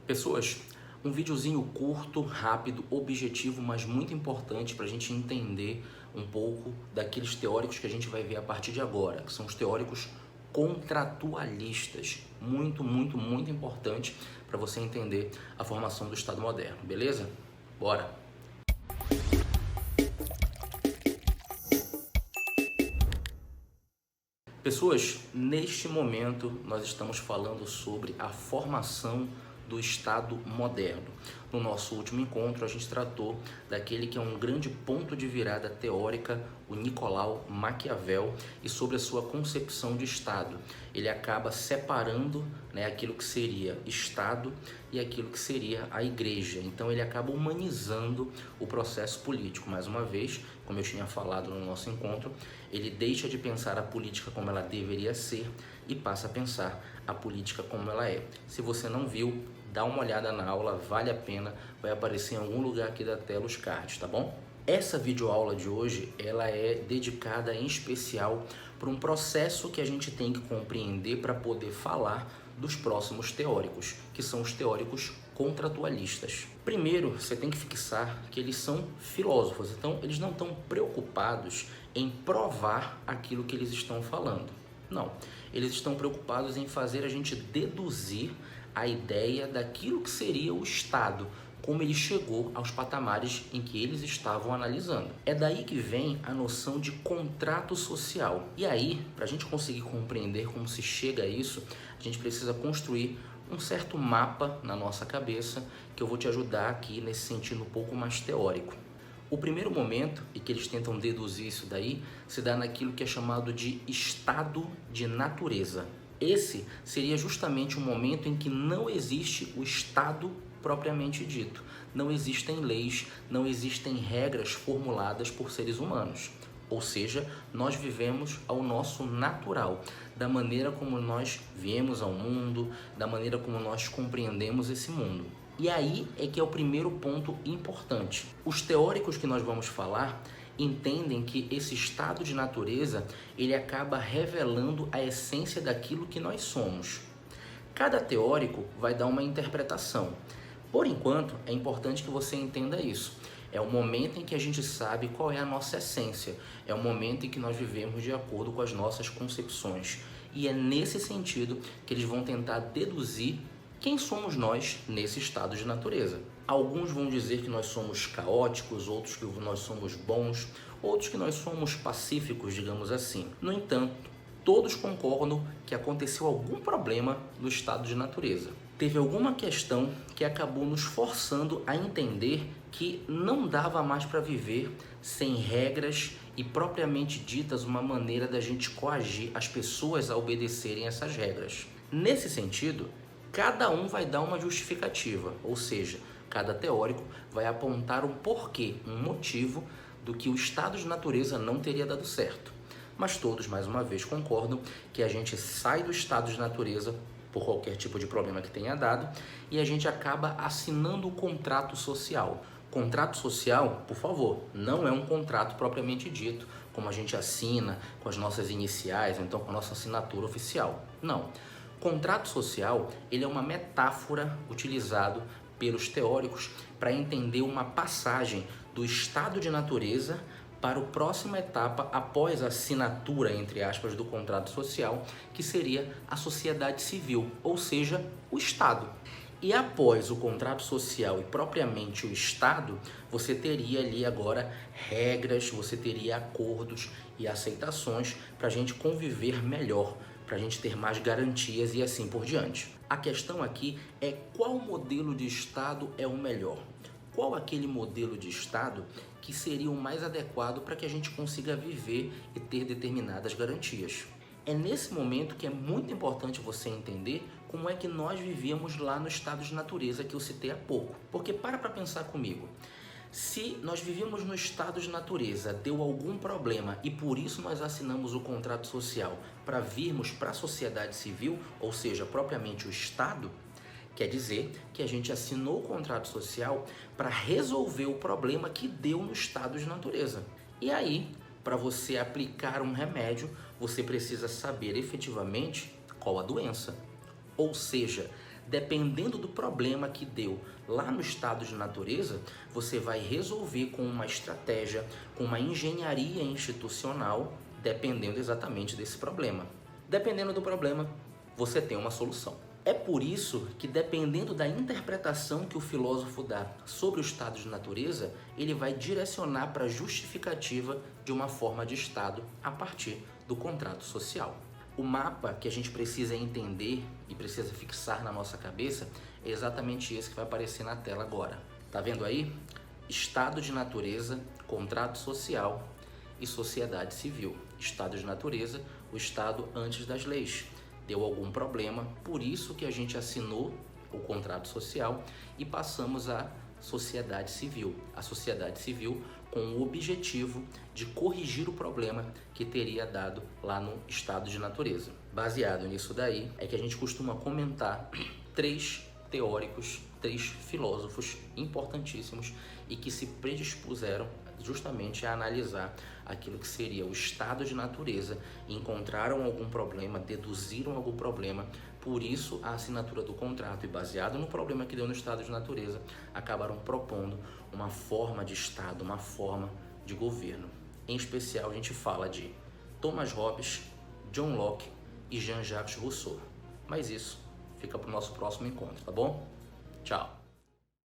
Pessoas, um videozinho curto, rápido, objetivo, mas muito importante para a gente entender um pouco daqueles teóricos que a gente vai ver a partir de agora, que são os teóricos contratualistas. Muito importante para você entender a formação do Estado moderno, beleza? Bora! Pessoas, neste momento nós estamos falando sobre a formação do Estado moderno. No nosso último encontro a gente tratou daquele que é um grande ponto de virada teórica, o Nicolau Maquiavel, e sobre a sua concepção de Estado. Ele acaba separando, aquilo que seria Estado e aquilo que seria a Igreja. Então ele acaba humanizando o processo político. Mais uma vez, como eu tinha falado no nosso encontro, ele deixa de pensar a política como ela deveria ser e passa a pensar a política como ela é. Se você não viu, dá uma olhada na aula, vale a pena, vai aparecer em algum lugar aqui da tela os cards, tá bom? Essa videoaula de hoje, ela é dedicada em especial para um processo que a gente tem que compreender para poder falar dos próximos teóricos, que são os teóricos contratualistas. Primeiro, você tem que fixar que eles são filósofos, então eles não estão preocupados em provar aquilo que eles estão falando. Não, eles estão preocupados em fazer a gente deduzir a ideia daquilo que seria o Estado, como ele chegou aos patamares em que eles estavam analisando. É daí que vem a noção de contrato social. E aí, para a gente conseguir compreender como se chega a isso, a gente precisa construir um certo mapa na nossa cabeça, que eu vou te ajudar aqui nesse sentido um pouco mais teórico. O primeiro momento, e que eles tentam deduzir isso daí, se dá naquilo que é chamado de estado de natureza. Esse seria justamente o momento em que não existe o Estado propriamente dito. Não existem leis, não existem regras formuladas por seres humanos. Ou seja, nós vivemos ao nosso natural, da maneira como nós viemos ao mundo, da maneira como nós compreendemos esse mundo. E aí é que é o primeiro ponto importante. Os teóricos que nós vamos falar entendem que esse estado de natureza, ele acaba revelando a essência daquilo que nós somos. Cada teórico vai dar uma interpretação. Por enquanto, é importante que você entenda isso. É o momento em que a gente sabe qual é a nossa essência. É o momento em que nós vivemos de acordo com as nossas concepções. E é nesse sentido que eles vão tentar deduzir quem somos nós nesse estado de natureza. Alguns vão dizer que nós somos caóticos, outros que nós somos bons, outros que nós somos pacíficos, digamos assim. No entanto, todos concordam que aconteceu algum problema no estado de natureza. Teve alguma questão que acabou nos forçando a entender que não dava mais para viver sem regras e propriamente ditas uma maneira da gente coagir as pessoas a obedecerem essas regras. Nesse sentido, cada um vai dar uma justificativa, ou seja, cada teórico vai apontar um porquê, um motivo do que o estado de natureza não teria dado certo. Mas todos, mais uma vez, concordam que a gente sai do estado de natureza por qualquer tipo de problema que tenha dado e a gente acaba assinando o contrato social. Contrato social, por favor, não é um contrato propriamente dito, como a gente assina com as nossas iniciais ou então com a nossa assinatura oficial. Não. Contrato social, ele é uma metáfora utilizado pelos teóricos para entender uma passagem do estado de natureza para a próxima etapa após a assinatura, entre aspas, do contrato social, que seria a sociedade civil, ou seja, o Estado. E após o contrato social e propriamente o Estado, você teria ali agora regras, você teria acordos e aceitações para a gente conviver melhor, para a gente ter mais garantias e assim por diante. A questão aqui é qual modelo de Estado é o melhor? Qual aquele modelo de Estado que seria o mais adequado para que a gente consiga viver e ter determinadas garantias? É nesse momento que é muito importante você entender como é que nós vivíamos lá no estado de natureza que eu citei há pouco. Porque para pensar comigo. Se nós vivíamos no estado de natureza, deu algum problema e por isso nós assinamos o contrato social para virmos para a sociedade civil, ou seja, propriamente o Estado, quer dizer que a gente assinou o contrato social para resolver o problema que deu no estado de natureza. E aí, para você aplicar um remédio, você precisa saber efetivamente qual a doença. Ou seja, Dependendo do problema que deu lá no estado de natureza, você vai resolver com uma estratégia, com uma engenharia institucional, dependendo exatamente desse problema. Dependendo do problema, você tem uma solução. É por isso que, dependendo da interpretação que o filósofo dá sobre o estado de natureza, ele vai direcionar para a justificativa de uma forma de estado a partir do contrato social. O mapa que a gente precisa entender e precisa fixar na nossa cabeça é exatamente esse que vai aparecer na tela agora. Tá vendo aí? Estado de natureza, contrato social e sociedade civil. Estado de natureza, o estado antes das leis. Deu algum problema, por isso que a gente assinou o contrato social e passamos à sociedade civil. A sociedade civil com o objetivo de corrigir o problema que teria dado lá no estado de natureza. Baseado nisso daí, é que a gente costuma comentar três teóricos, três filósofos importantíssimos e que se predispuseram justamente a analisar aquilo que seria o estado de natureza, encontraram algum problema, deduziram algum problema, por isso a assinatura do contrato, e baseado no problema que deu no estado de natureza, acabaram propondo uma forma de estado, uma forma de governo. Em especial a gente fala de Thomas Hobbes, John Locke e Jean-Jacques Rousseau. Mas isso fica para o nosso próximo encontro, tá bom? Tchau!